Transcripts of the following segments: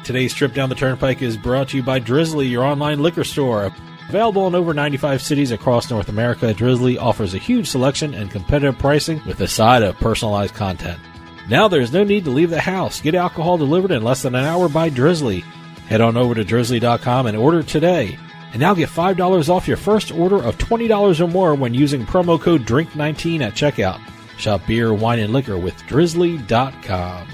Today's trip down the Turnpike is brought to you by Drizzly, your online liquor store. Available in over 95 cities across North America, Drizzly offers a huge selection and competitive pricing with a side of personalized content. Now there's no need to leave the house. Get alcohol delivered in less than an hour by Drizzly. Head on over to drizzly.com and order today. And now get $5 off your first order of $20 or more when using promo code DRINK19 at checkout. Shop beer, wine, and liquor with drizzly.com.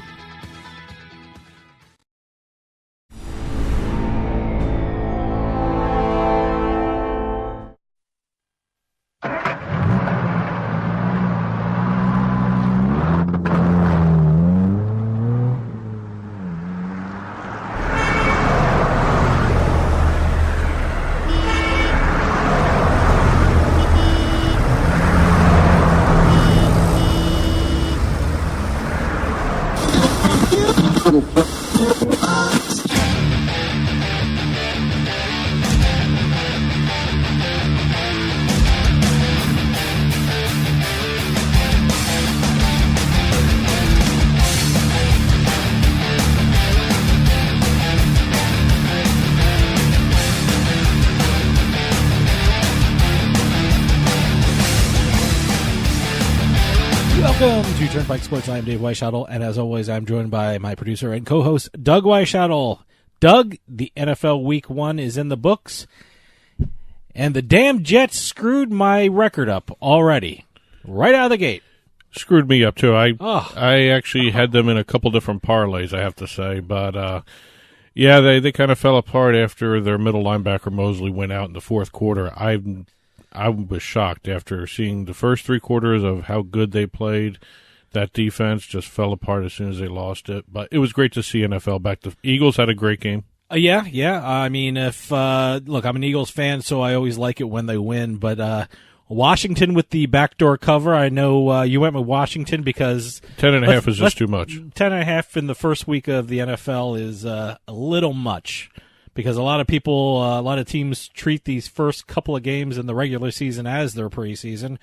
Welcome to Turnpike Sports. I am Dave Weishottle, and as always, I'm joined by my producer and co-host, Doug Weishottle. Doug, the NFL Week 1 is in the books, and the damn Jets screwed my record up already, right out of the gate. Screwed me up, too. I actually had them in a couple different parlays, I have to say, but yeah, they kind of fell apart after their middle linebacker Mosley went out in the fourth quarter. I was shocked after seeing the first three quarters of how good they played. That defense just fell apart as soon as they lost it. But it was great to see NFL back. The Eagles had a great game. Yeah. I mean, look, I'm an Eagles fan, so I always like it when they win. But Washington with the backdoor cover, I know you went with Washington because 10.5 is just too much. 10.5 in the first week of the NFL is a little much. Because a lot of people, a lot of teams treat these first couple of games in the regular season as their preseason,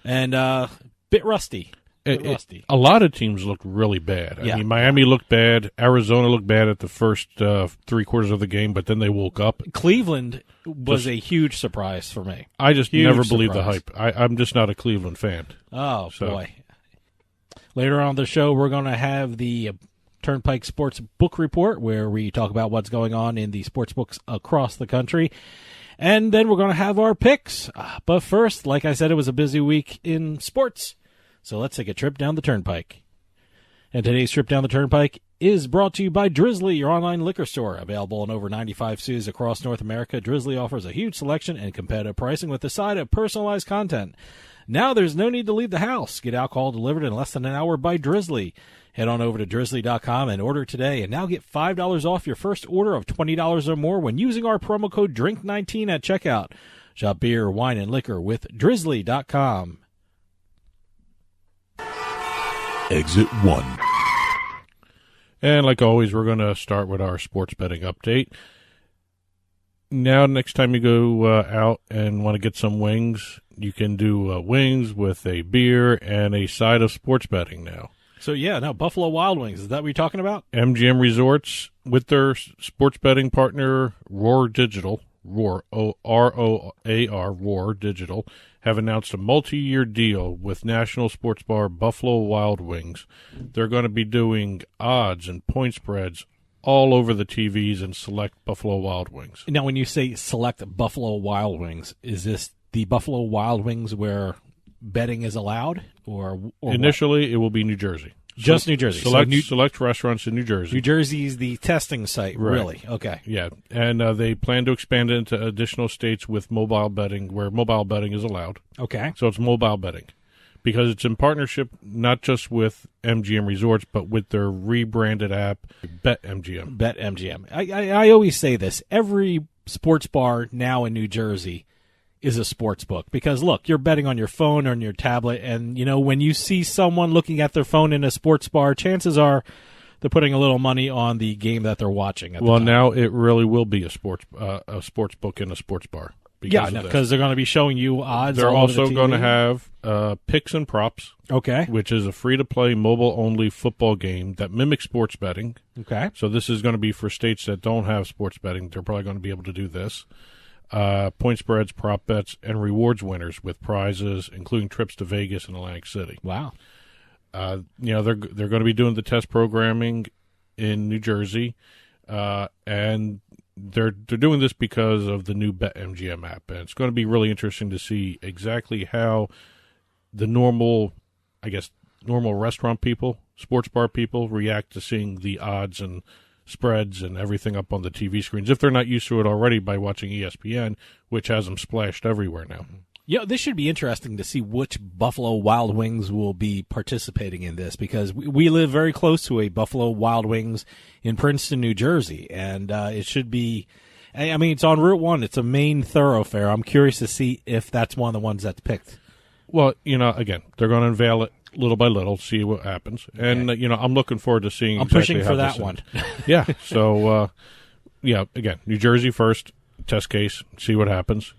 and bit rusty. A lot of teams looked really bad. Yeah. I mean, Miami looked bad. Arizona looked bad at the first three quarters of the game, but then they woke up. Cleveland was a huge surprise for me. I just never believed the hype. I'm just not a Cleveland fan. Oh, boy. Later on the show, we're going to have the Turnpike Sports Book Report, where we talk about what's going on in the sports books across the country. And then we're going to have our picks. But first, like I said, it was a busy week in sports. So let's take a trip down the Turnpike. And today's trip down the Turnpike is brought to you by Drizzly, your online liquor store. Available in over 95 cities across North America, Drizzly offers a huge selection and competitive pricing with a side of personalized content. Now there's no need to leave the house. Get alcohol delivered in less than an hour by Drizzly. Head on over to drizzly.com and order today, and now get $5 off your first order of $20 or more when using our promo code DRINK19 at checkout. Shop beer, wine, and liquor with drizzly.com. Exit 1. And like always, we're going to start with our sports betting update. Now, next time you go out and want to get some wings, you can do wings with a beer and a side of sports betting now. So, yeah, now Buffalo Wild Wings, is that what you're talking about? MGM Resorts, with their sports betting partner, Roar Digital, R-O-A-R, Roar Digital, have announced a multi-year deal with national sports bar Buffalo Wild Wings. They're going to be doing odds and point spreads all over the TVs and select Buffalo Wild Wings. Now, when you say select Buffalo Wild Wings, is this the Buffalo Wild Wings where betting is allowed? Or initially, what? It will be New Jersey. Just New Jersey. Select restaurants in New Jersey. New Jersey is the testing site, right. Really? Okay. Yeah, and they plan to expand it into additional states with mobile betting, where mobile betting is allowed. Okay. So it's mobile betting, because it's in partnership not just with MGM Resorts, but with their rebranded app, BetMGM. BetMGM. I always say this. Every sports bar now in New Jersey is a sports book, because look, you're betting on your phone or on your tablet, and you know, when you see someone looking at their phone in a sports bar, chances are they're putting a little money on the game that they're watching at the time. Now it really will be a sports book in a sports bar. because they're going to be showing you odds. They're all over also the going to have picks and props. Okay. Which is a free-to-play, mobile-only football game that mimics sports betting. Okay. So this is going to be for states that don't have sports betting. They're probably going to be able to do this. Point spreads, prop bets, and rewards winners with prizes, including trips to Vegas and Atlantic City. Wow. They're going to be doing the test programming in New Jersey, and they're doing this because of the new BetMGM app, and it's going to be really interesting to see exactly how the normal restaurant people, sports bar people, react to seeing the odds and spreads and everything up on the TV screens if they're not used to it already by watching ESPN, which has them splashed everywhere now. Yeah, this should be interesting to see which Buffalo Wild Wings will be participating in this, because we live very close to a Buffalo Wild Wings in Princeton, New Jersey, and it should be, I mean, it's on Route 1. It's a main thoroughfare. I'm curious to see if that's one of the ones that's picked. Well, again, they're going to unveil it little by little, see what happens. Okay. And, I'm looking forward to seeing exactly pushing for that one. Yeah, so, again, New Jersey first, test case, see what happens.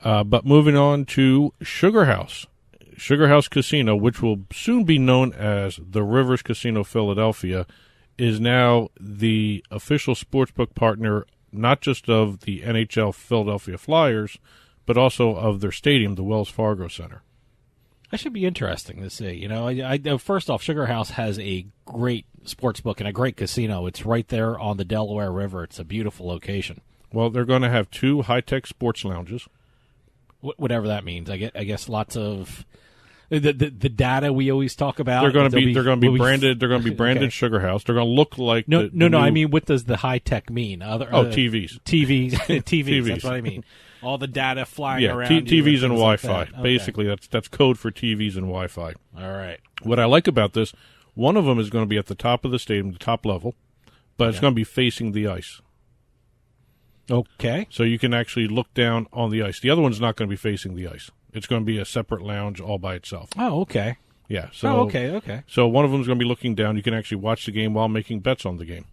But moving on to Sugar House Casino, which will soon be known as the Rivers Casino Philadelphia, is now the official sportsbook partner not just of the NHL Philadelphia Flyers, but also of their stadium, the Wells Fargo Center. That should be interesting to see. First off, Sugar House has a great sportsbook and a great casino. It's right there on the Delaware River. It's a beautiful location. Well, they're going to have 2 high-tech sports lounges. Whatever that means. I guess lots of the data we always talk about. They're going to be branded. They're going to be branded okay. Sugar House. They're going to look like no. I mean, what does the high tech mean? TVs. TVs. That's what I mean. All the data flying around. TVs and Wi-Fi. Like okay. Basically, that's code for TVs and Wi-Fi. All right. What I like about this, one of them is going to be at the top of the stadium, the top level, but it's going to be facing the ice. Okay. So you can actually look down on the ice. The other one's not going to be facing the ice. It's going to be a separate lounge all by itself. Oh, okay. Yeah. So, okay. So one of them is going to be looking down. You can actually watch the game while making bets on the game.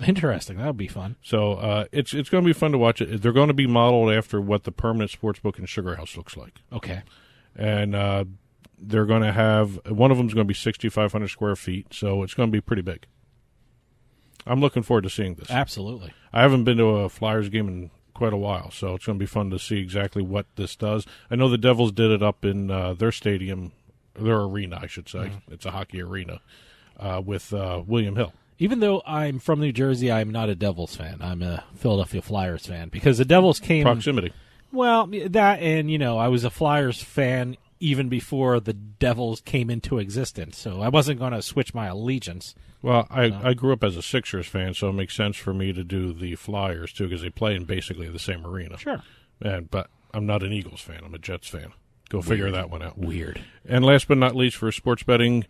Interesting. That would be fun. So it's going to be fun to watch it. They're going to be modeled after what the permanent sportsbook in Sugar House looks like. Okay. And they're going to have one of them is going to be 6,500 square feet, so it's going to be pretty big. I'm looking forward to seeing this. Absolutely. I haven't been to a Flyers game in quite a while, so it's going to be fun to see exactly what this does. I know the Devils did it up in their stadium, their arena, I should say. Mm-hmm. It's a hockey arena with William Hill. Even though I'm from New Jersey, I'm not a Devils fan. I'm a Philadelphia Flyers fan because the Devils came... Proximity. Well, that and, I was a Flyers fan even before the Devils came into existence, so I wasn't going to switch my allegiance. Well, I grew up as a Sixers fan, so it makes sense for me to do the Flyers, too, because they play in basically the same arena. Sure. But I'm not an Eagles fan. I'm a Jets fan. Go figure that one out. Weird. And last but not least for sports betting,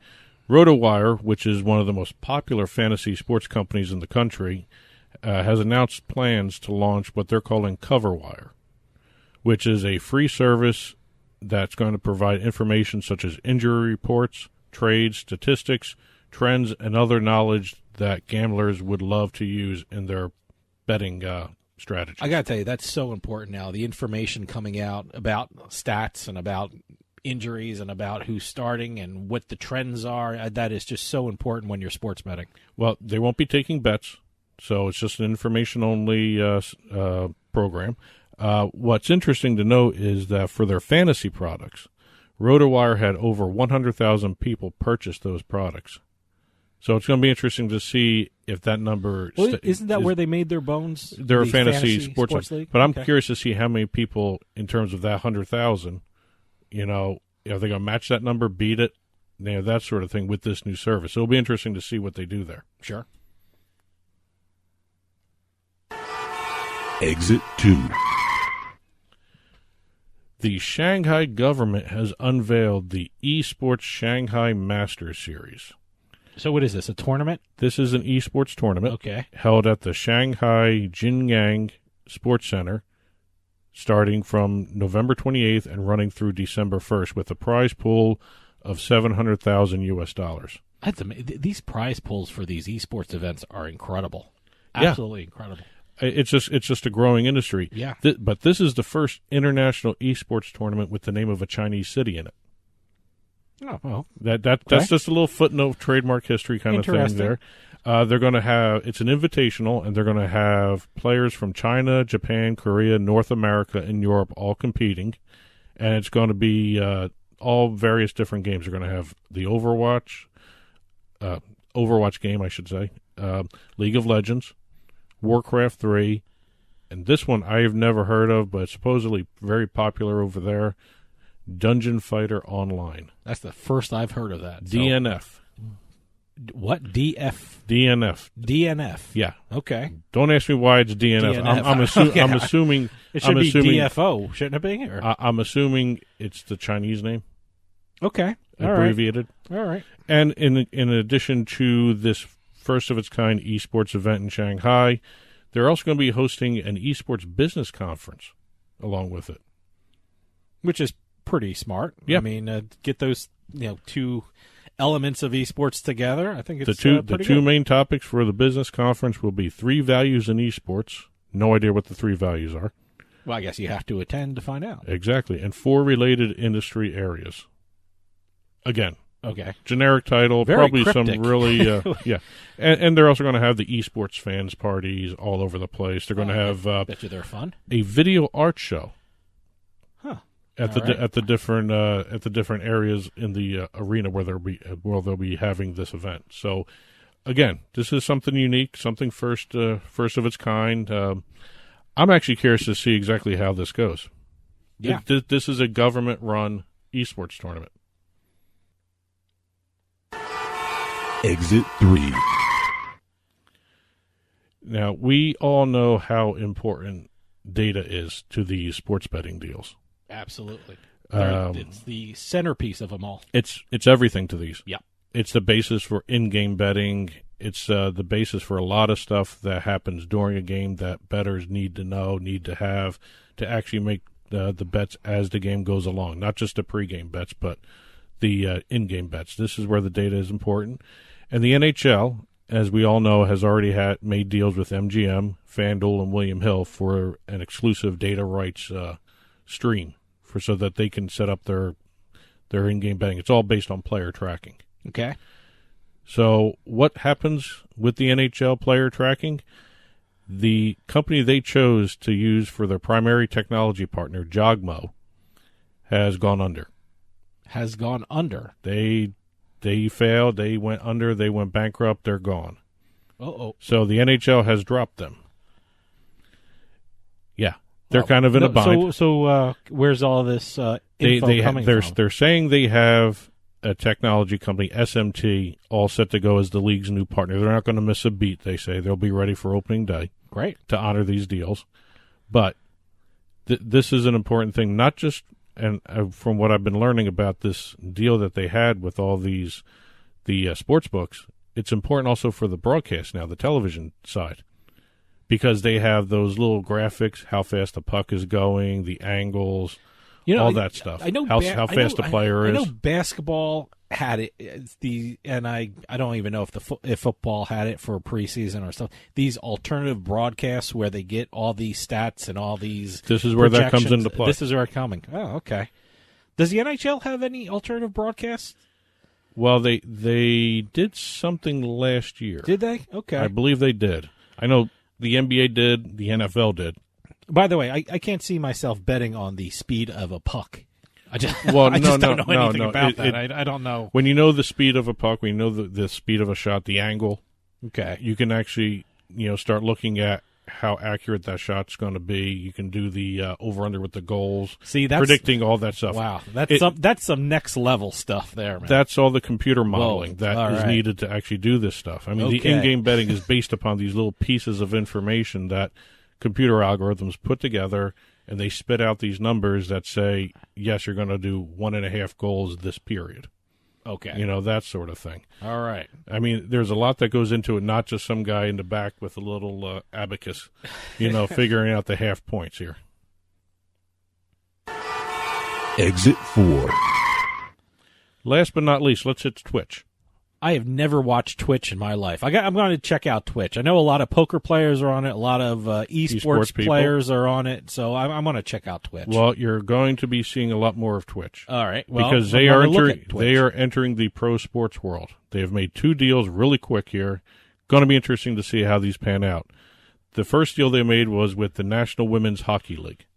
RotoWire, which is one of the most popular fantasy sports companies in the country, has announced plans to launch what they're calling CoverWire, which is a free service that's going to provide information such as injury reports, trades, statistics, trends, and other knowledge that gamblers would love to use in their betting strategies. I got to tell you, that's so important now. The information coming out about stats and about injuries and about who's starting and what the trends are, that is just so important when you're sports betting. Well, they won't be taking bets, so it's just an information-only program. What's interesting to note is that for their fantasy products, RotoWire had over 100,000 people purchase those products. So it's going to be interesting to see if that number... Well, isn't that where they made their bones? They're a fantasy sports league. But I'm okay. curious to see how many people, in terms of that 100,000, are they going to match that number, beat it, that sort of thing with this new service. So it'll be interesting to see what they do there. Sure. Exit 2. The Shanghai government has unveiled the Esports Shanghai Masters series. So what is this, a tournament? This is an esports tournament held at the Shanghai Jinyang Sports Center starting from November 28th and running through December 1st with a prize pool of $700,000. These prize pools for these esports events are incredible. Absolutely incredible. It's just a growing industry. Yeah. But this is the first international esports tournament with the name of a Chinese city in it. Oh, well. That's just a little footnote, trademark history kind of thing there. They're going to have, it's an invitational, and they're going to have players from China, Japan, Korea, North America, and Europe all competing. And it's going to be all various different games. They're going to have the Overwatch game, I should say, League of Legends, Warcraft 3, and this one I have never heard of, but it's supposedly very popular over there, Dungeon Fighter Online. That's the first I've heard of that. DNF. What? DF? DNF. DNF. Yeah. Okay. Don't ask me why it's DNF. DNF. I'm assuming it should be DFO, shouldn't it be? Or? I'm assuming it's the Chinese name. Okay. Abbreviated. All right. And in addition to this first of its kind esports event in Shanghai, they're also going to be hosting an esports business conference along with it, which is pretty smart. Yeah. I mean, get those two elements of esports together. I think it's the pretty two good. main topics for the business conference will be 3 values in esports. No idea what the 3 values are. Well, I guess you have to attend to find out. Exactly, and 4 related industry areas. Again, okay, generic title, very probably cryptic. some really yeah. And they're also going to have the esports fans parties all over the place. They're going to have bet you they're fun. A video art show. At All the different areas in the arena where they'll be having this event. So, again, this is something unique, something first of its kind. I'm actually curious to see exactly how this goes. Yeah, this is a government-run esports tournament. Exit 3. Now, we all know how important data is to these sports betting deals. Absolutely. It's the centerpiece of them all. It's everything to these. Yeah. It's the basis for in-game betting. It's the basis for a lot of stuff that happens during a game that bettors need to know, need to have, to actually make the bets as the game goes along. Not just the pregame bets, but the in-game bets. This is where the data is important. And the NHL, as we all know, has already made deals with MGM, FanDuel, and William Hill for an exclusive data rights stream so that they can set up their in-game betting. It's all based on player tracking. Okay. So what happens with the NHL player tracking? The company they chose to use for their primary technology partner, Jogmo, has gone under. Has gone under. They failed. They went under. They went bankrupt. They're gone. Uh-oh. So the NHL has dropped them. Yeah. They're kind of in a bind. So where's all this info coming from? They're saying they have a technology company, SMT, all set to go as the league's new partner. They're not going to miss a beat, they say. They'll be ready for opening day. Great. To honor these deals. But this is an important thing, not just from what I've been learning about this deal that they had with all the sports books, it's important also for the broadcast now, the television side. Because they have those little graphics, how fast the puck is going, the angles, all that stuff. I know how fast the player is. I know basketball had it. I don't even know if football had it for preseason or stuff. These alternative broadcasts where they get all these stats and all these. This is where that comes into play. This is where it's coming. Oh, okay. Does the NHL have any alternative broadcasts? Well, they did something last year. Did they? Okay. I believe they did. I know. The NBA did. The NFL did. By the way, I can't see myself betting on the speed of a puck. I just don't know anything about that. I don't know. When you know the speed of a puck, when you know the speed of a shot, the angle, okay, you can actually start looking at how accurate that shot's going to be. You can do the over-under with the goals. See, that's predicting all that stuff. Wow, that's some next level stuff there, man. That's all the computer modeling that is needed to actually do this stuff. I mean, the in-game betting is based upon these little pieces of information that computer algorithms put together, and they spit out these numbers that say, yes, you're going to do 1.5 goals this period. Okay. That sort of thing. All right. I mean, there's a lot that goes into it, not just some guy in the back with a little abacus, figuring out the half points here. Exit 4. Last but not least, let's hit Twitch. I have never watched Twitch in my life. I'm going to check out Twitch. I know a lot of poker players are on it. A lot of esports players are on it. So I'm going to check out Twitch. Well, you're going to be seeing a lot more of Twitch. All right. Well, because they are entering the pro sports world. They have made 2 deals really quick here. Going to be interesting to see how these pan out. The first deal they made was with the National Women's Hockey League.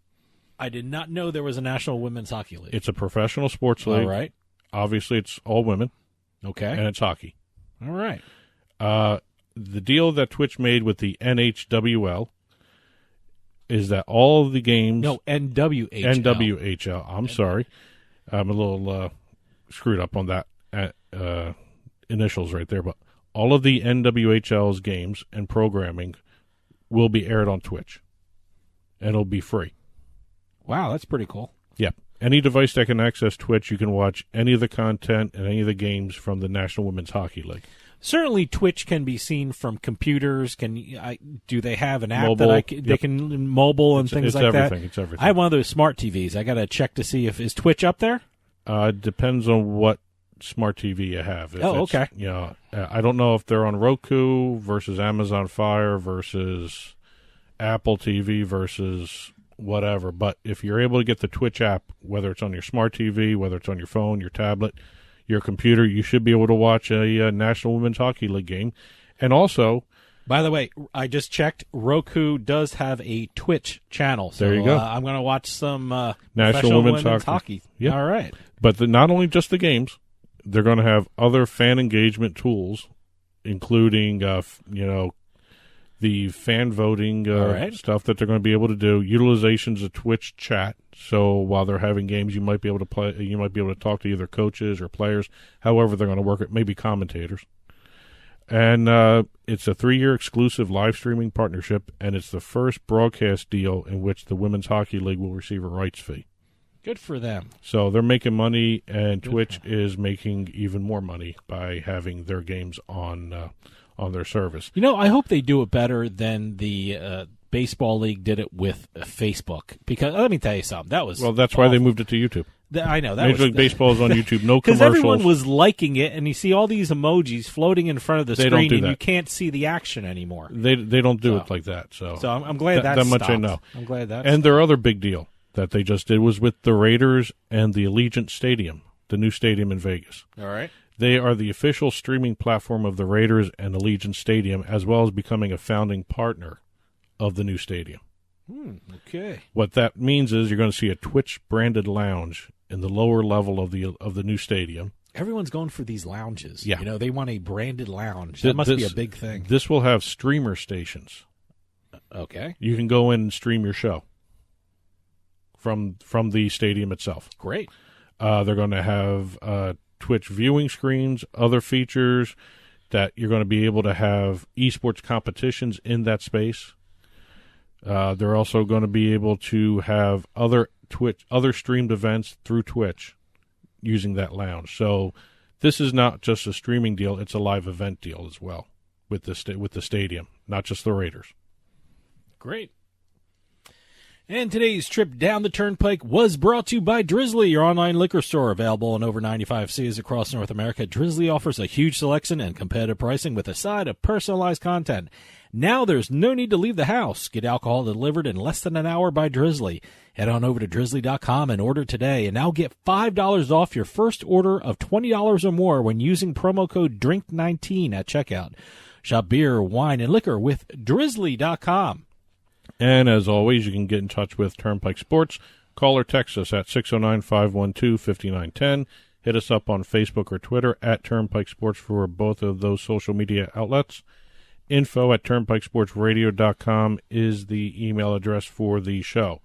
I did not know there was a National Women's Hockey League. It's a professional sports league. All right. Obviously, it's all women. Okay. And it's hockey. All right. The deal that Twitch made with the NHWL is that all of the games... No, NWHL. NWHL. I'm sorry. I'm a little screwed up on that initials right there. But all of the NWHL's games and programming will be aired on Twitch. And it'll be free. Wow, that's pretty cool. Yeah. Any device that can access Twitch, you can watch any of the content and any of the games from the National Women's Hockey League. Certainly, Twitch can be seen from computers. Do they have an app mobile, that they can mobile and things like everything, that? It's everything. I have one of those smart TVs. I got to check to see if is Twitch up there. It depends on what smart TV you have. Okay. I don't know if they're on Roku versus Amazon Fire versus Apple TV versus whatever. But if you're able to get the Twitch app, whether it's on your smart TV, whether it's on your phone, your tablet, your computer, you should be able to watch a National Women's Hockey League game. And also, by the way, I just checked. Roku does have a Twitch channel. So, there you go. I'm going to watch some National Women's Hockey. Yep. All right. But not only just the games, they're going to have other fan engagement tools, including the fan voting stuff that they're going to be able to do, utilizations of Twitch chat. So while they're having games, you might be able to play. You might be able to talk to either coaches or players, however they're going to work it, maybe commentators. And it's a 3-year exclusive live streaming partnership, and it's the first broadcast deal in which the Women's Hockey League will receive a rights fee. Good for them. So they're making money, and Twitch is making even more money by having their games on their service. I hope they do it better than the baseball league did it with Facebook. Because let me tell you something, that's awful. Why they moved it to YouTube. I know that Major League Baseball is on YouTube. No commercials. Because everyone was liking it, and you see all these emojis floating in front of the screen, and you can't see the action anymore. They don't do it like that. So I'm glad that much I know. I'm glad that. And their other big deal that they just did was with the Raiders and the Allegiant Stadium, the new stadium in Vegas. All right. They are the official streaming platform of the Raiders and Allegiant Stadium, as well as becoming a founding partner of the new stadium. Okay. What that means is you're going to see a Twitch-branded lounge in the lower level of the new stadium. Everyone's going for these lounges. Yeah. They want a branded lounge. That must be a big thing. This will have streamer stations. Okay. You can go in and stream your show from the stadium itself. Great. They're going to have Twitch viewing screens, other features that you're going to be able to have esports competitions in that space. They're also going to be able to have other streamed events through Twitch using that lounge. So this is not just a streaming deal; it's a live event deal as well with the stadium, not just the Raiders. Great. And today's trip down the Turnpike was brought to you by Drizzly, your online liquor store available in over 95 cities across North America. Drizzly offers a huge selection and competitive pricing with a side of personalized content. Now there's no need to leave the house. Get alcohol delivered in less than an hour by Drizzly. Head on over to drizzly.com and order today, and now get $5 off your first order of $20 or more when using promo code DRINK19 at checkout. Shop beer, wine, and liquor with drizzly.com. And as always, you can get in touch with Turnpike Sports. Call or text us at 609-512-5910. Hit us up on Facebook or Twitter at Turnpike Sports for both of those social media outlets. info@turnpikesportsradio.com is the email address for the show.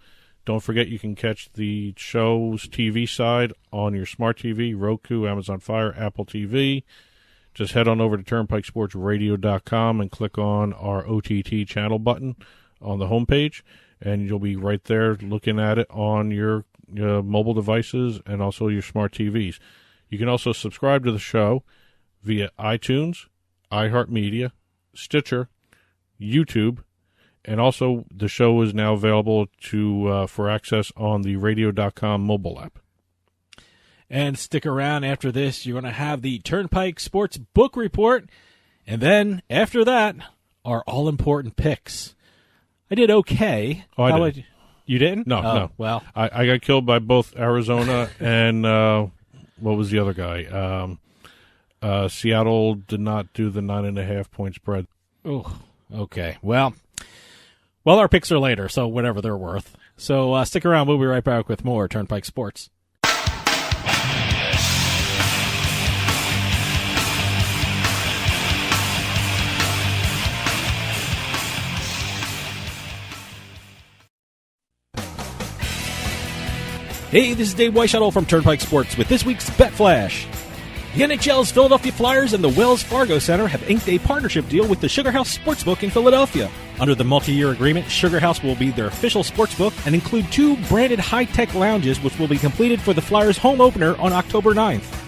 Don't forget you can catch the show's TV side on your smart TV, Roku, Amazon Fire, Apple TV. Just head on over to turnpikesportsradio.com and click on our OTT channel button on the homepage, and you'll be right there looking at it on your mobile devices and also your smart TVs. You can also subscribe to the show via iTunes, iHeartMedia, Stitcher, YouTube, and also the show is now available for access on the radio.com mobile app. And stick around after this. You're going to have the Turnpike Sports Book Report. And then, after that, our all-important picks. I did okay. Oh, I didn't. You didn't? No, no. Well, I got killed by both Arizona and what was the other guy? Seattle did not do the 9.5-point spread. Oh, okay. Well, our picks are later, so whatever they're worth. So stick around. We'll be right back with more Turnpike Sports. Hey, this is Dave Weishuttle from Turnpike Sports with this week's Bet Flash. The NHL's Philadelphia Flyers and the Wells Fargo Center have inked a partnership deal with the Sugar House Sportsbook in Philadelphia. Under the multi-year agreement, Sugar House will be their official sportsbook and include 2 branded high-tech lounges which will be completed for the Flyers' home opener on October 9th.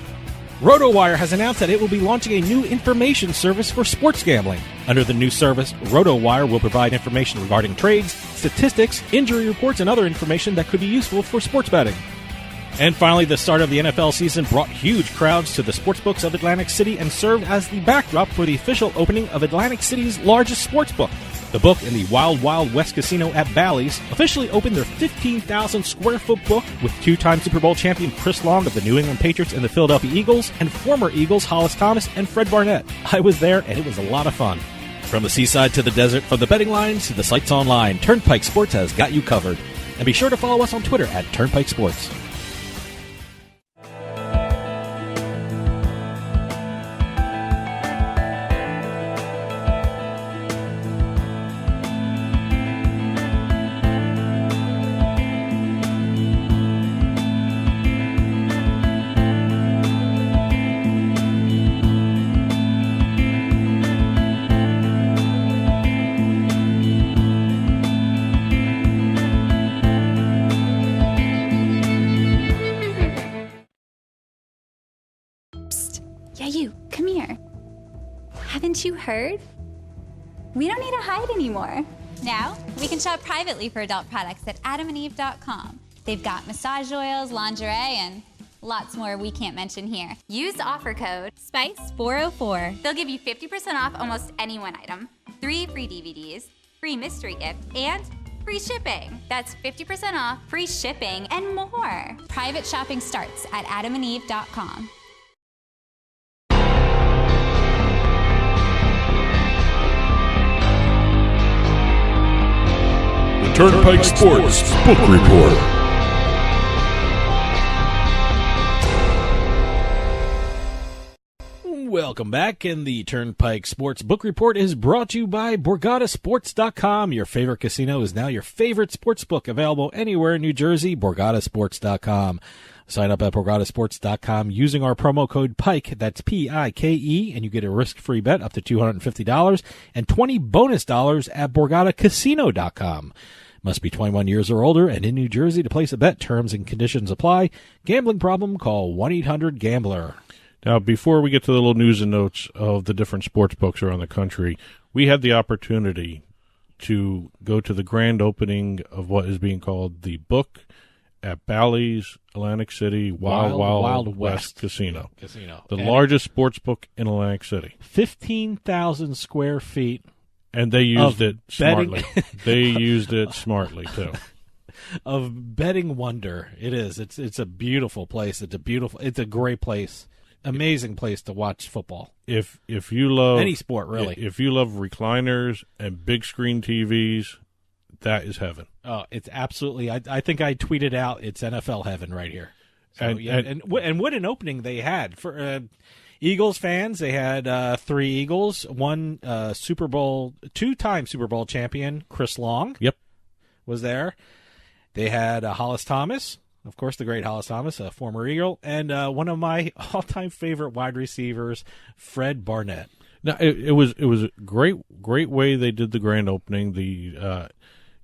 RotoWire has announced that it will be launching a new information service for sports gambling. Under the new service, RotoWire will provide information regarding trades, statistics, injury reports, and other information that could be useful for sports betting. And finally, the start of the NFL season brought huge crowds to the sportsbooks of Atlantic City and served as the backdrop for the official opening of Atlantic City's largest sportsbook. The book in the Wild Wild West Casino at Bally's officially opened their 15,000-square-foot book with 2-time Super Bowl champion Chris Long of the New England Patriots and the Philadelphia Eagles and former Eagles Hollis Thomas and Fred Barnett. I was there, and it was a lot of fun. From the seaside to the desert, from the betting lines to the sites online, Turnpike Sports has got you covered. And be sure to follow us on Twitter at Turnpike Sports. Haven't you heard? We don't need to hide anymore. Now, we can shop privately for adult products at adamandeve.com. They've got massage oils, lingerie, and lots more we can't mention here. Use offer code SPICE404. They'll give you 50% off almost any one item, 3 free DVDs, free mystery gift, and free shipping. That's 50% off, free shipping, and more. Private shopping starts at adamandeve.com. Turnpike Sports Book Report. Welcome back, and the Turnpike Sports Book Report is brought to you by BorgataSports.com. Your favorite casino is now your favorite sports book, available anywhere in New Jersey, BorgataSports.com. Sign up at BorgataSports.com using our promo code PIKE, that's P-I-K-E, and you get a risk-free bet up to $250 and 20 bonus dollars at BorgataCasino.com. Must be 21 years or older and in New Jersey to place a bet. Terms and conditions apply. Gambling problem? Call 1-800-GAMBLER. Now, before we get to the little news and notes of the different sports books around the country, we had the opportunity to go to the grand opening of what is being called the Book at Bally's Atlantic City Wild West Casino. The largest sports book in Atlantic City. 15,000 square feet. And they used it smartly. They used it smartly, too. Of betting wonder. It is. It's a beautiful place. It's a great place. Amazing place to watch football. If you love any sport, really. If you love recliners and big screen TVs, that is heaven. Oh, it's absolutely. I think I tweeted out it's NFL heaven right here. So, and what an opening they had for Eagles fans. They had 3 Eagles, one Super Bowl, 2-time Super Bowl champion Chris Long. Yep, was there. They had Hollis Thomas, of course, the great Hollis Thomas, a former Eagle, and one of my all-time favorite wide receivers, Fred Barnett. Now it was a great way they did the grand opening. They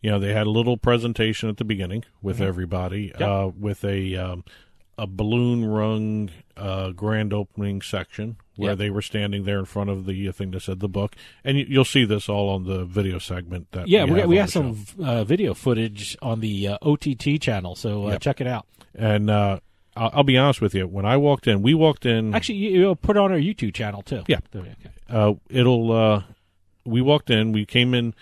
had a little presentation at the beginning with everybody, with a balloon rung grand opening section where they were standing there in front of the thing that said the book, and you'll see this all on the video segment. That we have some video footage on the OTT channel, so check it out. And I'll be honest with you. When we walked in. Actually, you put it on our YouTube channel too. Yeah. Okay. We walked in. We came in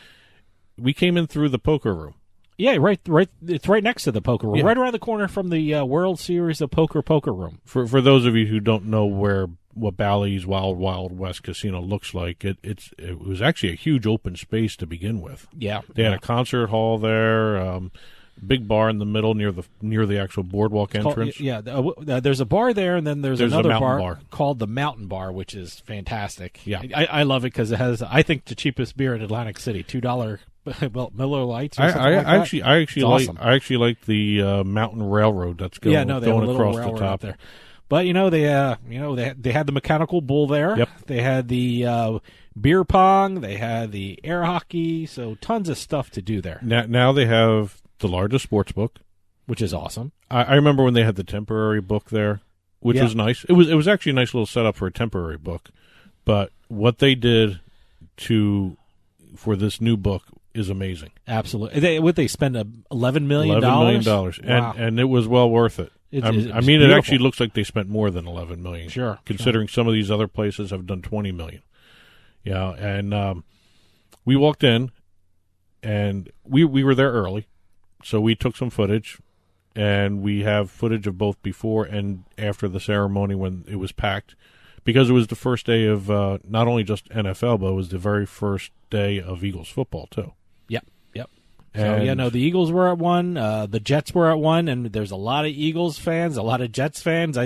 through the poker room. Yeah, right. It's right next to the poker room, right around the corner from the World Series of Poker room. For those of you who don't know what Bally's Wild West Casino looks like, it was actually a huge open space to begin with. Yeah, they had a concert hall there, big bar in the middle near the actual boardwalk entrance. There's a bar there, and then there's another bar called the Mountain Bar, which is fantastic. Yeah, I love it because it has, I think, the cheapest beer in Atlantic City, $2. Miller Lights. Or something like that. I actually like the Mountain Railroad that's going across the top there. But they had the mechanical bull there. Yep. They had the beer pong. They had the air hockey. So tons of stuff to do there. Now they have the largest sports book, which is awesome. I remember when they had the temporary book there, which was nice. It was actually a nice little setup for a temporary book. But what they did for this new book is amazing. Absolutely. They spend $11 million? $11 million. Wow. And it was well worth it. It actually looks like they spent more than $11 million. Sure. Considering some of these other places have done $20 million. Yeah, and we walked in, and we were there early, so we took some footage, and we have footage of both before and after the ceremony when it was packed, because it was the first day of not only just NFL, but it was the very first day of Eagles football, too. So, the Eagles were at one, the Jets were at one, and there's a lot of Eagles fans, a lot of Jets fans.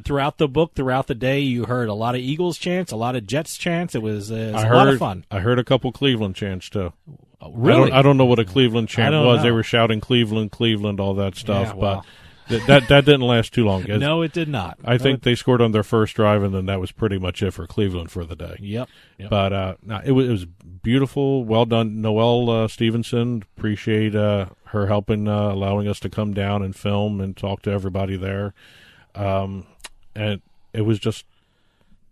Throughout the book, throughout the day, you heard a lot of Eagles chants, a lot of Jets chants. It was a lot of fun. I heard a couple Cleveland chants, too. Oh, really? I don't know what a Cleveland chant was. Know. They were shouting Cleveland, Cleveland, all that stuff, but that didn't last too long. No, it did not. I think they scored on their first drive, and then that was pretty much it for Cleveland for the day. Yep. But it was beautiful. Well done, Noelle Stevenson. Appreciate her helping, allowing us to come down and film and talk to everybody there. And it was just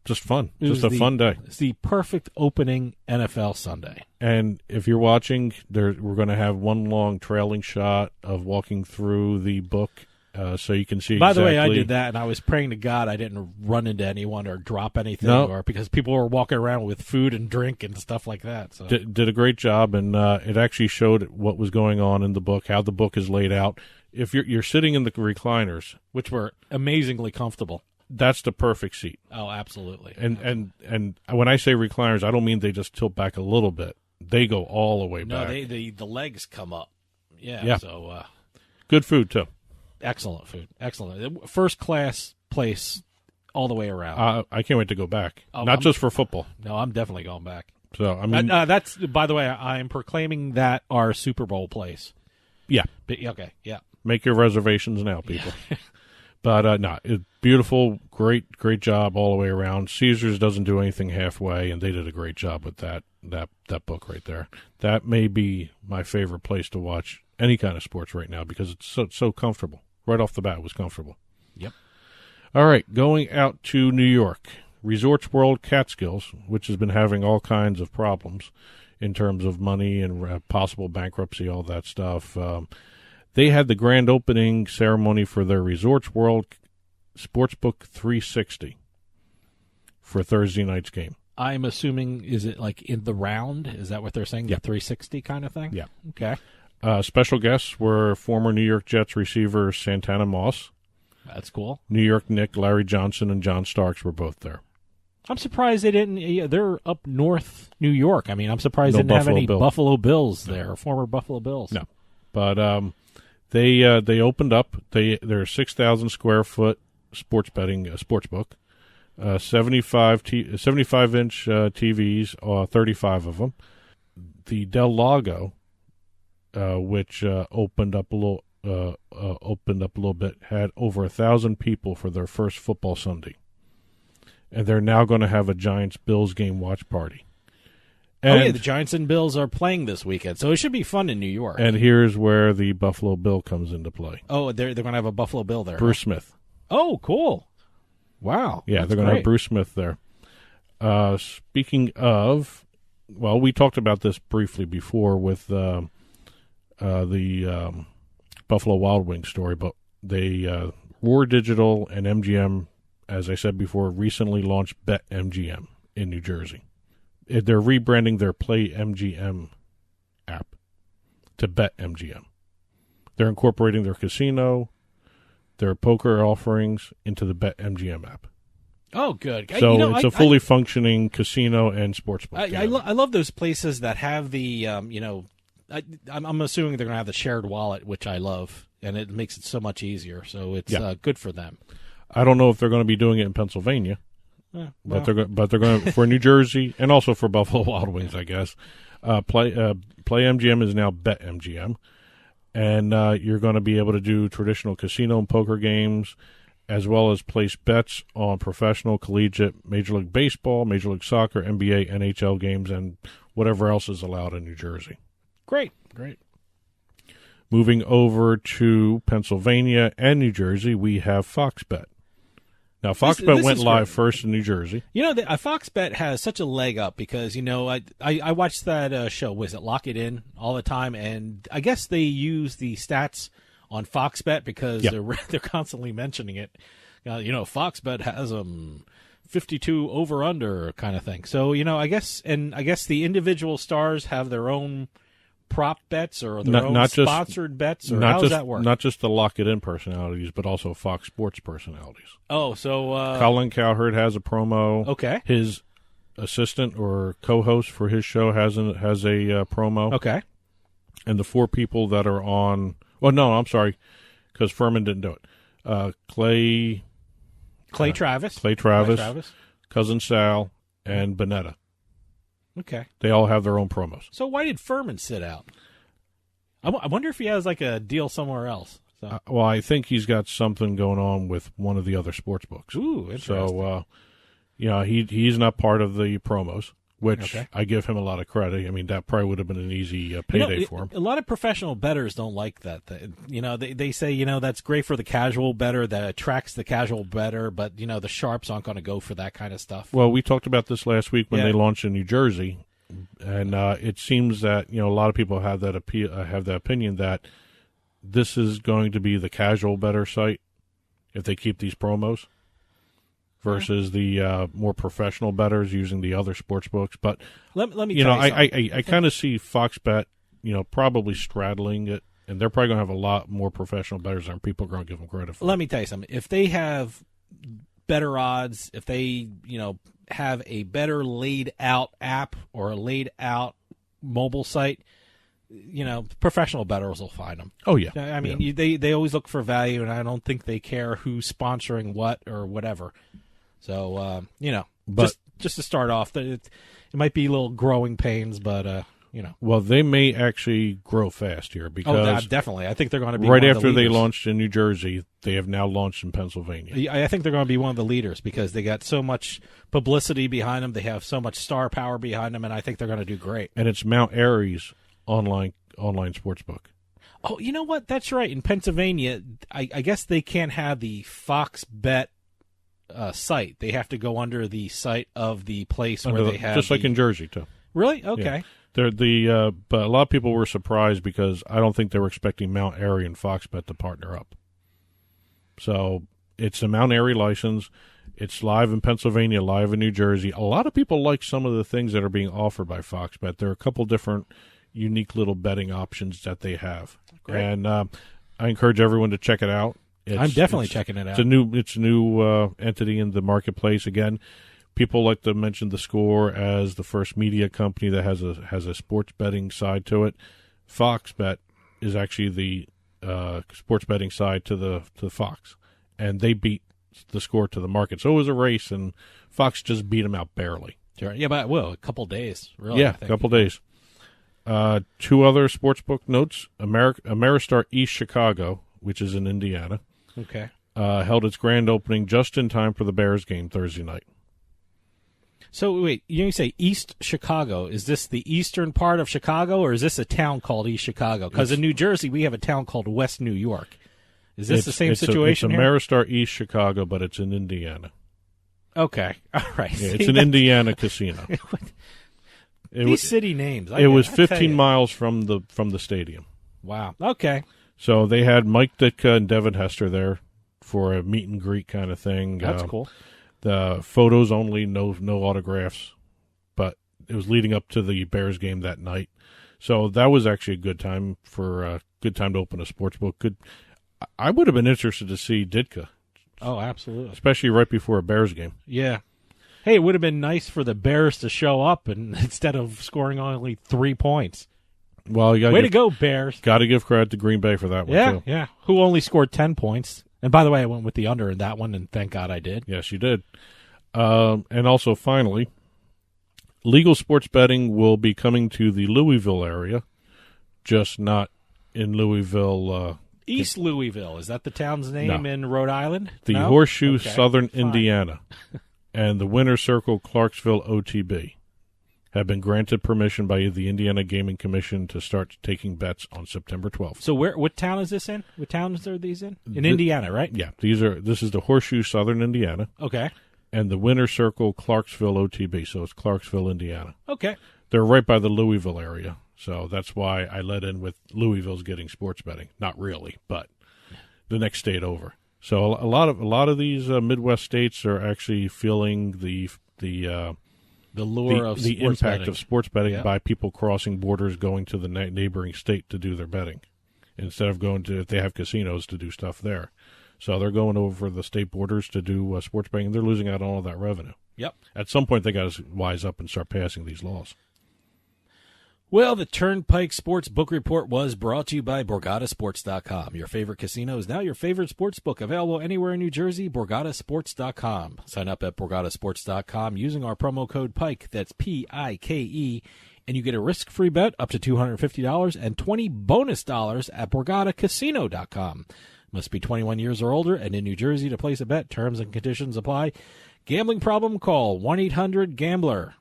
fun. Just a fun day. It's the perfect opening NFL Sunday. And if you're watching, we're going to have one long trailing shot of walking through the book. So you can see. By the way, I did that, and I was praying to God I didn't run into anyone or drop anything, or because people were walking around with food and drink and stuff like that. So did a great job, and it actually showed what was going on in the book, how the book is laid out. If you're sitting in the recliners, which were amazingly comfortable, that's the perfect seat. Oh, absolutely. And when I say recliners, I don't mean they just tilt back a little bit; they go all the way back. No, the legs come up. Yeah. So good food too. Excellent food. Excellent. First class place all the way around. I can't wait to go back. Not just for football. No, I'm definitely going back. So, I mean. That's, by the way, I am proclaiming that our Super Bowl place. Yeah. Okay, yeah. Make your reservations now, people. Yeah. But, it's beautiful, great job all the way around. Caesars doesn't do anything halfway, and they did a great job with that book right there. That may be my favorite place to watch any kind of sports right now because it's so comfortable. Right off the bat, it was comfortable. Yep. All right, going out to New York. Resorts World Catskills, which has been having all kinds of problems in terms of money and possible bankruptcy, all that stuff. They had the grand opening ceremony for their Resorts World Sportsbook 360 for Thursday night's game. I'm assuming, is it like in the round? Is that what they're saying? Yeah. The 360 kind of thing? Yeah. Okay. Special guests were former New York Jets receiver Santana Moss. That's cool. New York Knicks Larry Johnson and John Starks were both there. I'm surprised they didn't. Yeah, they're up north New York. I mean, I'm surprised they didn't have any Buffalo Bills there, or former Buffalo Bills. No. But they opened up. They're 6,000 square foot sports betting sports book. 75-inch TVs, 35 of them. The Del Lago, which opened up a little bit, had over 1,000 people for their first football Sunday, and they're now going to have a Giants-Bills game watch party. And the Giants and Bills are playing this weekend, so it should be fun in New York. And here's where the Buffalo Bill comes into play. Oh, they're going to have a Buffalo Bill there. Bruce Smith. Oh, cool. Wow. Yeah, they're going to have Bruce Smith there. Speaking of, well, we talked about this briefly before with the Buffalo Wild Wings story, but they Roar Digital and MGM, as I said before, recently launched BetMGM in New Jersey. They're rebranding their Play MGM app to BetMGM. They're incorporating their casino, their poker offerings into the BetMGM app. Oh, good. So it's a fully functioning casino and sportsbook. I love those places that have the, I'm assuming they're going to have the shared wallet, which I love, and it makes it so much easier. So it's good for them. I don't know if they're going to be doing it in Pennsylvania, but they're going to, for New Jersey and also for Buffalo Wild Wings, I guess. Play MGM is now BetMGM, and you're going to be able to do traditional casino and poker games, as well as place bets on professional, collegiate, Major League Baseball, Major League Soccer, NBA, NHL games, and whatever else is allowed in New Jersey. Great. Moving over to Pennsylvania and New Jersey, we have Fox Bet. Now, Fox Bet went live first in New Jersey. Fox Bet has such a leg up because, I watched that show, was it Lock It In, all the time, and I guess they use the stats on Fox Bet because they're constantly mentioning it. Fox Bet has 52 over-under kind of thing. So, I guess the individual stars have their own prop bets or their own sponsored bets, or how does that work? Not just the Lock It In personalities, but also Fox Sports personalities. Oh, so Colin Cowherd has a promo. Okay. His assistant or co-host for his show has a promo. Okay. And the 4 people that are on. Well, no, I'm sorry, because Furman didn't do it. Clay Travis, Cousin Sal, and Bonetta. Okay. They all have their own promos. So why did Furman sit out? I wonder if he has like a deal somewhere else. So. Well, I think he's got something going on with one of the other sports books. Ooh, interesting. So, he's not part of the promos, which I give him a lot of credit. I mean, that probably would have been an easy payday for him. A lot of professional bettors don't like that. They say, that's great for the casual bettor, that attracts the casual bettor, but, the sharps aren't going to go for that kind of stuff. Well, we talked about this last week when they launched in New Jersey, and it seems that, a lot of people have that opinion that this is going to be the casual bettor site if they keep these promos versus the more professional bettors using the other sports books. But let me tell you I kind of see Fox Bet, probably straddling it, and they're probably going to have a lot more professional bettors than people are going to give them credit for. Let me tell you something. If they have better odds, if they have a better laid out app or a laid out mobile site, professional bettors will find them. Oh yeah, I mean they always look for value, and I don't think they care who's sponsoring what or whatever. So, but just to start off, it might be a little growing pains, but, Well, they may actually grow fast here because definitely. I think they're going to be right after they launched in New Jersey, they have now launched in Pennsylvania. I think they're going to be one of the leaders because they got so much publicity behind them. They have so much star power behind them, and I think they're going to do great. And it's Mount Airy's online sportsbook. Oh, you know what? That's right. In Pennsylvania, I guess they can't have the Fox Bet site. They have to go under the site of the place where they have, just like in Jersey too. Really? Okay. Yeah. But a lot of people were surprised because I don't think they were expecting Mount Airy and Fox Bet to partner up. So it's a Mount Airy license. It's live in Pennsylvania, live in New Jersey. A lot of people like some of the things that are being offered by Fox Bet. There are a couple different unique little betting options that they have. Great. And I encourage everyone to check it out. I'm definitely checking it out. It's a new entity in the marketplace. Again, people like to mention the Score as the first media company that has a sports betting side to it. Fox Bet is actually the sports betting side to the Fox, and they beat the Score to the market. So it was a race, and Fox just beat them out barely. Sure. Yeah, but a couple days, really. Yeah, a couple days. 2 other sportsbook notes: Ameristar East Chicago, which is in Indiana. Okay. Held its grand opening just in time for the Bears game Thursday night. So, wait, you say East Chicago. Is this the eastern part of Chicago, or is this a town called East Chicago? Because in New Jersey, we have a town called West New York. Is this the same situation It's here? Ameristar East Chicago, but it's in Indiana. Okay. All right. Yeah, it's an Indiana casino. These city names. It was 15 miles from the stadium. Wow. Okay. So they had Mike Ditka and Devin Hester there for a meet and greet kind of thing. That's cool. The photos only, no autographs, but it was leading up to the Bears game that night. So that was actually a good time to open a sports book. I would have been interested to see Ditka. Oh, absolutely. Especially right before a Bears game. Yeah. Hey, it would have been nice for the Bears to show up and instead of scoring only 3 points. Well, way to go, Bears. Got to give credit to Green Bay for that one, too. Yeah. Who only scored 10 points. And by the way, I went with the under in that one, and thank God I did. Yes, you did. And also, finally, legal sports betting will be coming to the Louisville area, just not in Louisville. East Louisville. Is that the town's name in Rhode Island? The Horseshoe, Southern Indiana, and the Winter Circle, Clarksville, OTB, have been granted permission by the Indiana Gaming Commission to start taking bets on September 12th. So what town is this in? What towns are these in? In Indiana, right? Yeah. This is the Horseshoe, Southern Indiana. Okay. And the Winter Circle, Clarksville, OTB. So it's Clarksville, Indiana. Okay. They're right by the Louisville area. So that's why I led in with Louisville's getting sports betting. Not really, but the next state over. So a lot of these Midwest states are actually feeling the lure of the sports impact betting. of sports betting by people crossing borders, going to the neighboring state to do their betting, instead of going to, if they have casinos, to do stuff there. So they're going over the state borders to do sports betting. They're losing out on all that revenue. Yep. At some point, they got to wise up and start passing these laws. Well, the Turnpike Sports Book Report was brought to you by BorgataSports.com. Your favorite casino is now your favorite sports book. Available anywhere in New Jersey, BorgataSports.com. Sign up at BorgataSports.com using our promo code PIKE, that's P-I-K-E, and you get a risk-free bet up to $250 and $20 bonus at BorgataCasino.com. Must be 21 years or older and in New Jersey to place a bet. Terms and conditions apply. Gambling problem? Call 1-800-GAMBLER.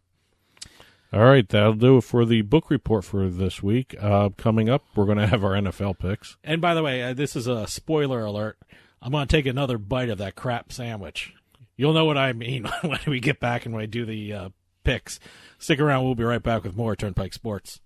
All right, that'll do it for the book report for this week. Coming up, we're going to have our NFL picks. And by the way, this is a spoiler alert. I'm going to take another bite of that crap sandwich. You'll know what I mean when we get back and when I do the picks. Stick around. We'll be right back with more Turnpike Sports.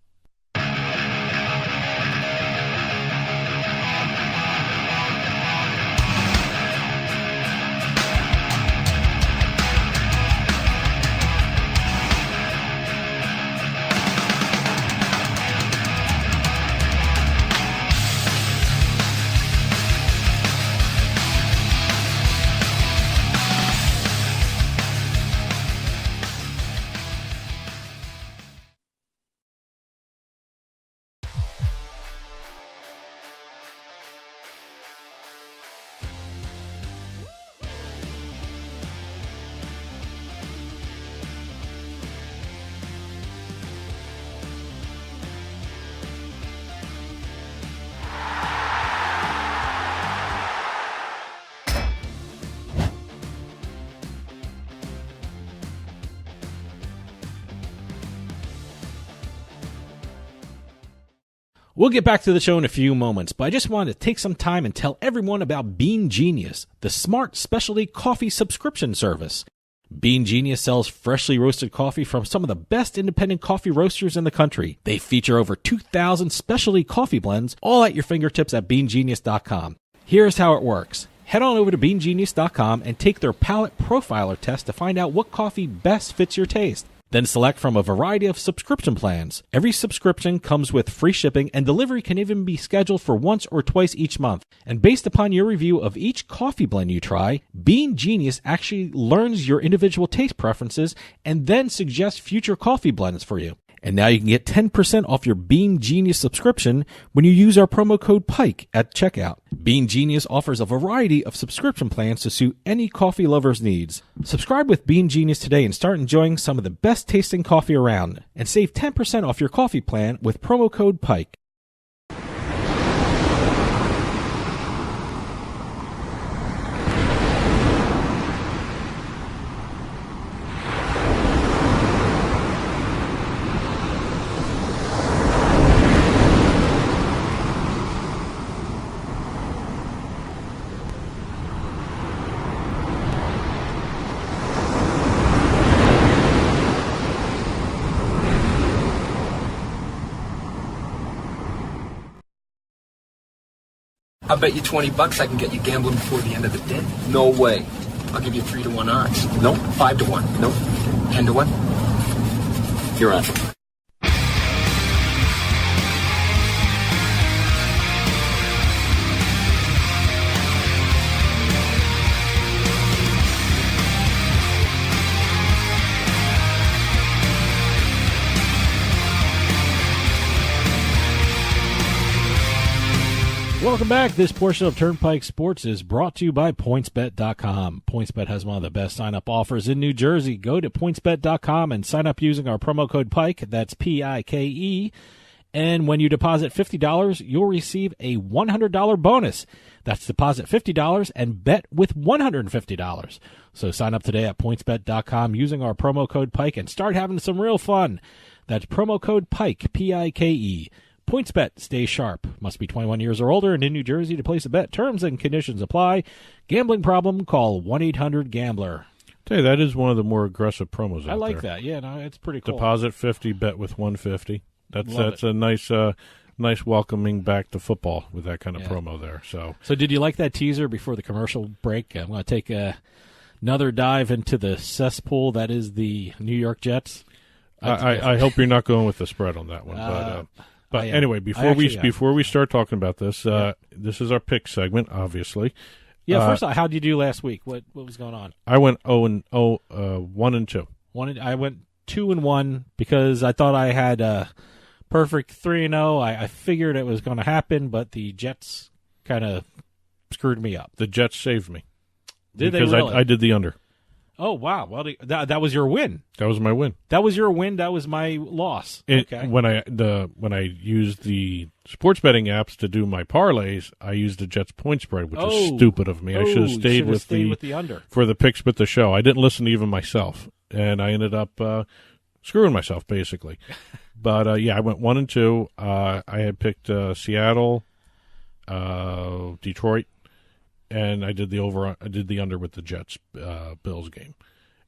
We'll get back to the show in a few moments, but I just wanted to take some time and tell everyone about Bean Genius, the smart specialty coffee subscription service. Bean Genius sells freshly roasted coffee from some of the best independent coffee roasters in the country. They feature over 2,000 specialty coffee blends, all at your fingertips at beangenius.com. Here's how it works. Head on over to beangenius.com and take their palate profiler test to find out what coffee best fits your taste. Then select from a variety of subscription plans. Every subscription comes with free shipping, and delivery can even be scheduled for once or twice each month. And based upon your review of each coffee blend you try, Bean Genius actually learns your individual taste preferences and then suggests future coffee blends for you. And now you can get 10% off your Bean Genius subscription when you use our promo code PIKE at checkout. Bean Genius offers a variety of subscription plans to suit any coffee lover's needs. Subscribe with Bean Genius today and start enjoying some of the best tasting coffee around. And save 10% off your coffee plan with promo code PIKE. I'll bet you $20 I can get you gambling before the end of the day. No way. I'll give you 3-1 odds. Nope. 5-1. Nope. 10-1. You're on. Welcome back. This portion of Turnpike Sports is brought to you by PointsBet.com. PointsBet has one of the best sign-up offers in New Jersey. Go to PointsBet.com and sign up using our promo code PIKE. That's P-I-K-E. And when you deposit $50, you'll receive a $100 bonus. That's deposit $50 and bet with $150. So sign up today at PointsBet.com using our promo code PIKE and start having some real fun. That's promo code PIKE, P-I-K-E. PointsBet, stay sharp. Must be 21 years or older and in New Jersey to place a bet. Terms and conditions apply. Gambling problem? Call 1-800-GAMBLER. Tell you, that is one of the more aggressive promos out there. I like that. Yeah, no, it's pretty cool. Deposit 50, bet with 150. That's a nice welcoming back to football with that kind of promo there. So did you like that teaser before the commercial break? I'm going to take another dive into the cesspool that is the New York Jets. I hope you're not going with the spread on that one, But anyway, before we start talking about this, this is our pick segment, obviously. Yeah. First off, how did you do last week? What was going on? I went 1-2. I went 2-1 because I thought I had a perfect 3-0. I figured it was going to happen, but the Jets kind of screwed me up. The Jets saved me. Did they really? I did the under. Oh, wow. Well, that was your win. That was my win. That was your win. That was my loss. Okay. When I used the sports betting apps to do my parlays, I used the Jets point spread, which is stupid of me. I should have stayed with the under for the picks with the show. I didn't listen to even myself, and I ended up screwing myself basically. But I went 1-2. I had picked Seattle, Detroit. And I did the over. I did the under with the Jets Bills game,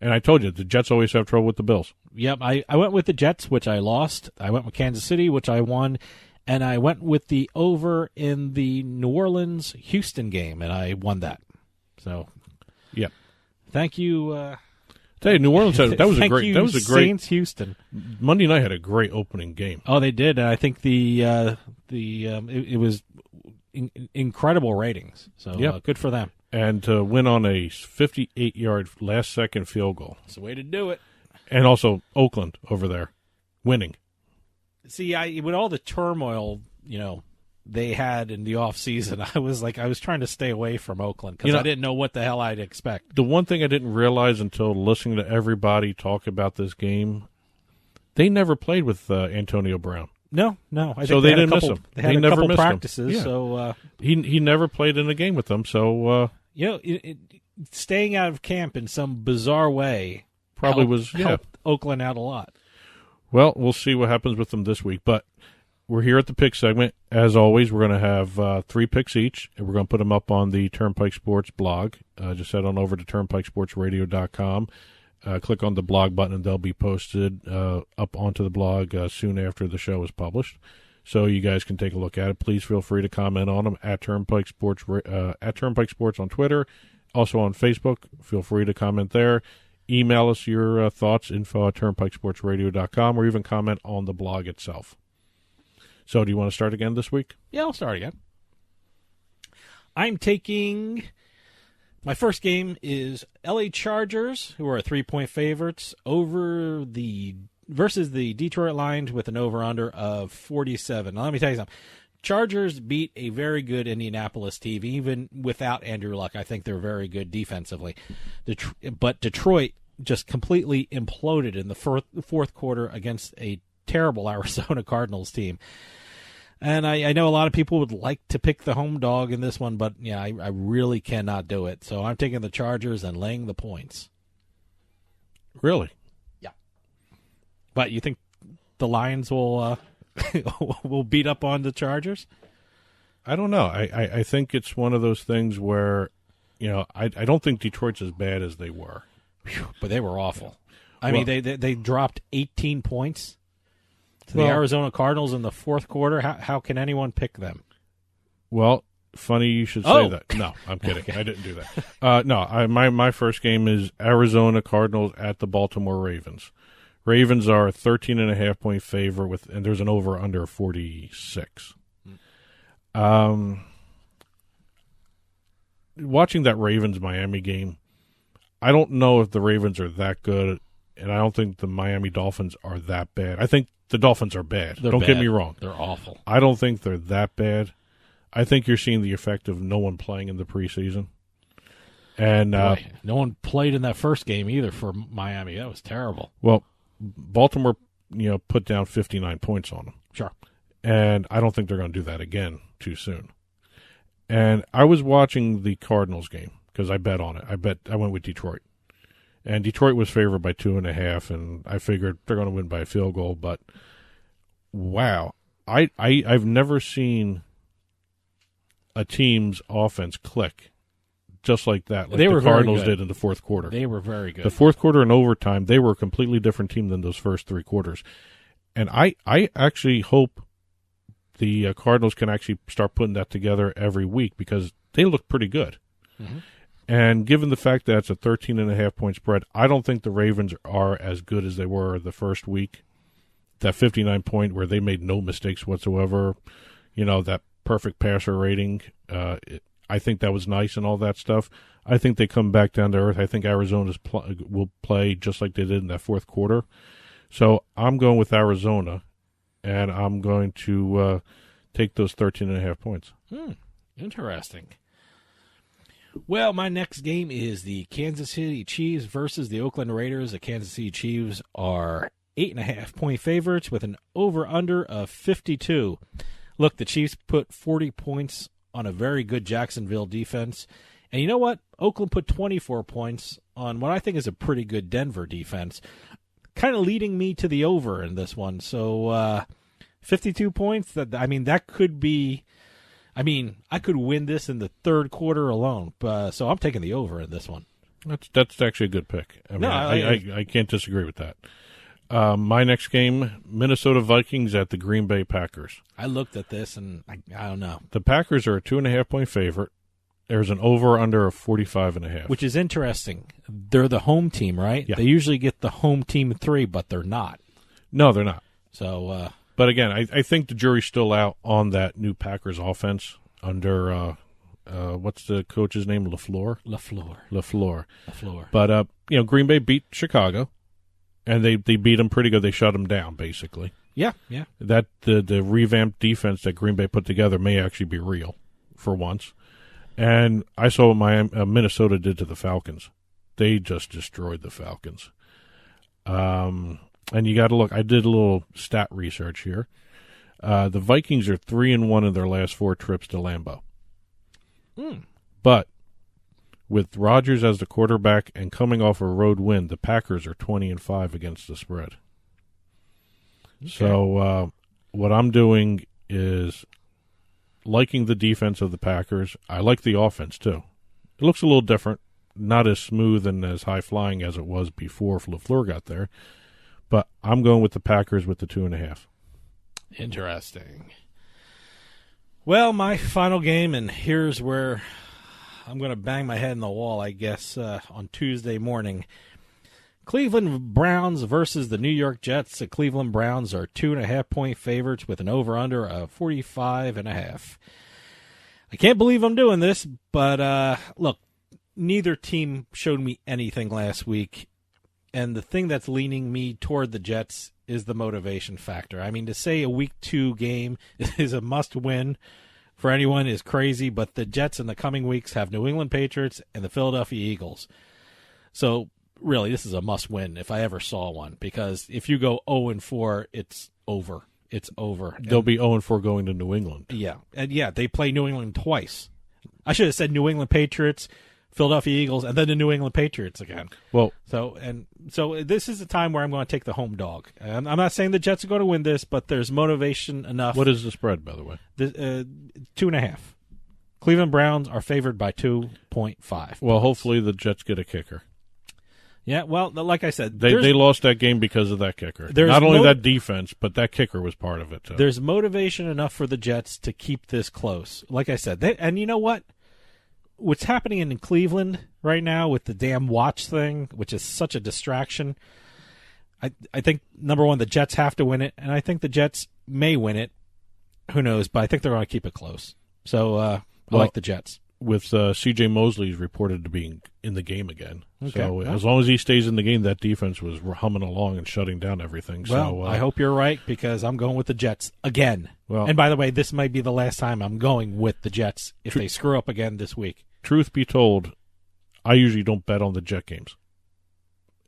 and I told you the Jets always have trouble with the Bills. Yep, I went with the Jets, which I lost. I went with Kansas City, which I won, and I went with the over in the New Orleans Houston game, and I won that. So, yep. Thank you. Tell you, New Orleans that was a great. You, that was a great. Saints Houston. Monday night had a great opening game. Oh, they did. And I think it was. Incredible ratings, so good for them. And to win on a 58-yard last-second field goal. That's the way to do it. And also Oakland over there, winning. See, with all the turmoil, they had in the off-season, I was trying to stay away from Oakland because I didn't know what the hell I'd expect. The one thing I didn't realize until listening to everybody talk about this game, they never played with Antonio Brown. No. I think they didn't miss him. They had a couple practices, yeah. So he never played in a game with them. So staying out of camp in some bizarre way helped Oakland out a lot. Well, we'll see what happens with them this week. But we're here at the pick segment. As always, we're going to have 3 picks each, and we're going to put them up on the Turnpike Sports blog. Just head on over to turnpikesportsradio.com. Click on the blog button, and they'll be posted up onto the blog soon after the show is published. So you guys can take a look at it. Please feel free to comment on them at Turnpike Sports on Twitter, also on Facebook. Feel free to comment there. Email us your thoughts, info@turnpikesportsradio.com, or even comment on the blog itself. So do you want to start again this week? Yeah, I'll start again. I'm taking... My first game is LA Chargers, who are 3-point favorites, versus the Detroit Lions with an over-under of 47. Now, let me tell you something. Chargers beat a very good Indianapolis team, even without Andrew Luck. I think they're very good defensively. But Detroit just completely imploded in the fourth quarter against a terrible Arizona Cardinals team. And I know a lot of people would like to pick the home dog in this one, but I really cannot do it. So I'm taking the Chargers and laying the points. Really? Yeah. But you think the Lions will will beat up on the Chargers? I don't know. I think it's one of those things where, I don't think Detroit's as bad as they were. But they were awful. I mean, they dropped 18 points to the Arizona Cardinals in the fourth quarter. How can anyone pick them? Well, Funny you should say that. No, I'm kidding. I didn't do that. My first game is Arizona Cardinals at the Baltimore Ravens. Ravens are a 13.5 point favorite and there's an over under 46. Watching that Ravens Miami game, I don't know if the Ravens are that good, and I don't think the Miami Dolphins are that bad. I think the Dolphins are bad. Don't get me wrong. They're awful. I don't think they're that bad. I think you're seeing the effect of no one playing in the preseason. And no one played in that first game either for Miami. That was terrible. Well, Baltimore, put down 59 points on them. Sure. And I don't think they're going to do that again too soon. And I was watching the Cardinals game because I bet on it. I went with Detroit. And Detroit was favored by 2.5, and I figured they're going to win by a field goal. But, wow, I've never seen a team's offense click just like that, like the Cardinals did in the fourth quarter. They were very good. The fourth quarter and overtime, they were a completely different team than those first three quarters. And I actually hope the Cardinals can actually start putting that together every week because they look pretty good. Mm-hmm. And given the fact that it's a 13.5 point spread, I don't think the Ravens are as good as they were the first week. That 59 point where they made no mistakes whatsoever, that perfect passer rating, I think that was nice and all that stuff. I think they come back down to earth. I think Arizona will play just like they did in that fourth quarter. So I'm going with Arizona, and I'm going to take those 13.5 points. Interesting. Well, my next game is the Kansas City Chiefs versus the Oakland Raiders. The Kansas City Chiefs are 8.5 point favorites with an over-under of 52. Look, the Chiefs put 40 points on a very good Jacksonville defense. And you know what? Oakland put 24 points on what I think is a pretty good Denver defense, kind of leading me to the over in this one. So 52 points, that could be – I could win this in the third quarter alone. So I'm taking the over in this one. That's actually a good pick. I can't disagree with that. My next game, Minnesota Vikings at the Green Bay Packers. I looked at this, and I don't know. The Packers are a 2.5 point favorite. There's an over-under of 45.5. Which is interesting. They're the home team, right? Yeah. They usually get the home team 3, but they're not. No, they're not. So, but again, I think the jury's still out on that new Packers offense under what's the coach's name? LaFleur. But Green Bay beat Chicago. And they beat them pretty good. They shut them down, basically. Yeah. That the revamped defense that Green Bay put together may actually be real for once. And I saw what Minnesota did to the Falcons. They just destroyed the Falcons. And you got to look. I did a little stat research here. The Vikings are 3-1 in their last 4 trips to Lambeau. But with Rodgers as the quarterback and coming off a road win, the Packers are 20-5 against the spread. Okay. So what I'm doing is liking the defense of the Packers. I like the offense, too. It looks a little different, not as smooth and as high-flying as it was before LaFleur got there. But I'm going with the Packers with the 2.5. Interesting. Well, my final game, and here's where I'm going to bang my head in the wall, I guess, on Tuesday morning. Cleveland Browns versus the New York Jets. The Cleveland Browns are 2.5 point favorites with an over-under of 45.5. I can't believe I'm doing this, but look, neither team showed me anything last week, and the thing that's leaning me toward the Jets is the motivation factor. To say a Week 2 game is a must-win for anyone is crazy, but the Jets in the coming weeks have New England Patriots and the Philadelphia Eagles. So, really, this is a must-win if I ever saw one, because if you go 0-4, it's over. It's over. They'll be 0-4 going to New England. Yeah, and they play New England twice. I should have said New England Patriots, Philadelphia Eagles, and then the New England Patriots again. Well, so this is the time where I'm going to take the home dog. I'm not saying the Jets are going to win this, but there's motivation enough. What is the spread, by the way? 2.5. Cleveland Browns are favored by 2.5. Well, hopefully the Jets get a kicker. Yeah, well, like I said, they lost that game because of that kicker. Not only that defense, but that kicker was part of it, too. There's motivation enough for the Jets to keep this close. Like I said, and you know what? What's happening in Cleveland right now with the damn watch thing, which is such a distraction, I think, number one, the Jets have to win it, and I think the Jets may win it. Who knows? But I think they're going to keep it close. So I like the Jets. With C.J. Mosley reported to be in the game again. Okay. So as long as he stays in the game, that defense was humming along and shutting down everything. Well, I hope you're right, because I'm going with the Jets again. Well, and by the way, this might be the last time I'm going with the Jets if they screw up again this week. Truth be told, I usually don't bet on the Jet games.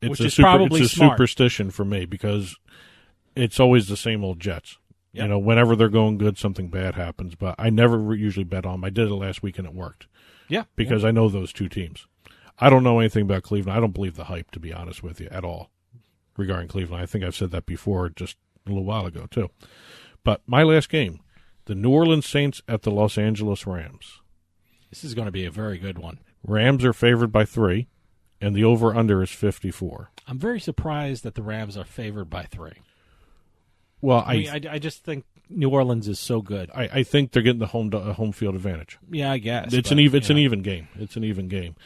Which is probably smart. Superstition for me, because it's always the same old Jets. Yep. You know, whenever they're going good, something bad happens. But I never usually bet on them. I did it last week, and it worked. Yeah. Because I know those two teams. I don't know anything about Cleveland. I don't believe the hype, to be honest with you, at all, regarding Cleveland. I think I've said that before just a little while ago, too. But my last game, the New Orleans Saints at the Los Angeles Rams. This is going to be a very good one. Rams are favored by 3, and the over-under is 54. I'm very surprised that the Rams are favored by 3. Well, I just think New Orleans is so good. I think they're getting the home field advantage. Yeah, I guess. It's an even game. It's an even game.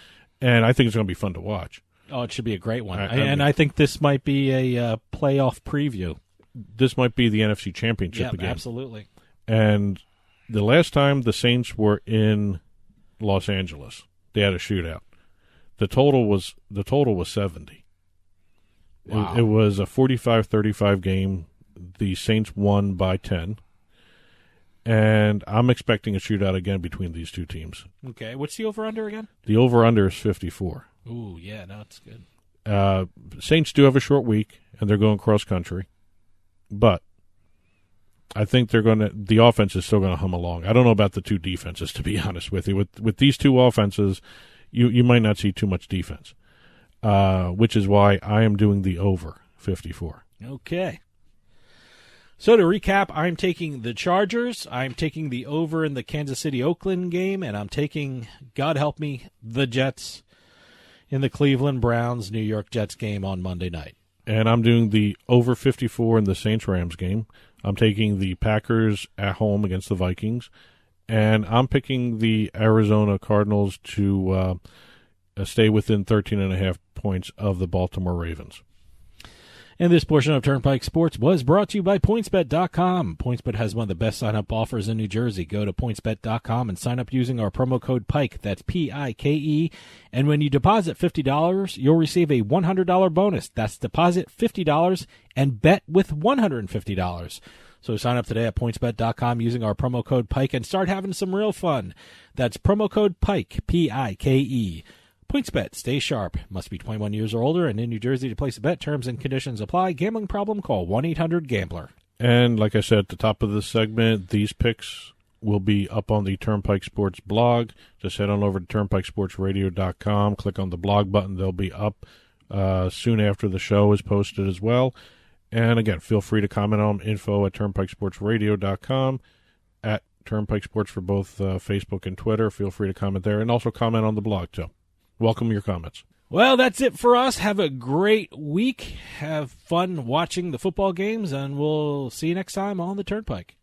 And I think it's going to be fun to watch. Oh, it should be a great one. I think this might be a playoff preview. This might be the NFC Championship again. Absolutely. And the last time the Saints were in Los Angeles, they had a shootout. The total was 70. Wow. It was a 45-35 game. The Saints won by 10. And I'm expecting a shootout again between these two teams. Okay. What's the over-under again? The over-under is 54. Ooh, yeah, no, it's good. Saints do have a short week, and they're going cross-country. But I think the offense is still going to hum along. I don't know about the two defenses, to be honest with you. With these two offenses, you might not see too much defense, which is why I am doing the over 54. Okay. So to recap, I'm taking the Chargers, I'm taking the over in the Kansas City-Oakland game, and I'm taking, God help me, the Jets in the Cleveland Browns-New York Jets game on Monday night. And I'm doing the over 54 in the Saints-Rams game. I'm taking the Packers at home against the Vikings, and I'm picking the Arizona Cardinals to stay within 13.5 points of the Baltimore Ravens. And this portion of Turnpike Sports was brought to you by PointsBet.com. PointsBet has one of the best sign-up offers in New Jersey. Go to PointsBet.com and sign up using our promo code PIKE. That's P-I-K-E. And when you deposit $50, you'll receive a $100 bonus. That's deposit $50 and bet with $150. So sign up today at PointsBet.com using our promo code PIKE and start having some real fun. That's promo code PIKE, P-I-K-E. PointsBet, stay sharp. Must be 21 years or older and in New Jersey to place a bet. Terms and conditions apply. Gambling problem? Call 1-800-GAMBLER. And like I said at the top of this segment, these picks will be up on the Turnpike Sports blog. Just head on over to turnpikesportsradio.com. Click on the blog button. They'll be up soon after the show is posted as well. And again, feel free to comment on info at turnpikesportsradio.com, at Turnpike Sports for both Facebook and Twitter. Feel free to comment there, and also comment on the blog too. Welcome your comments. Well, that's it for us. Have a great week. Have fun watching the football games, and we'll see you next time on the Turnpike.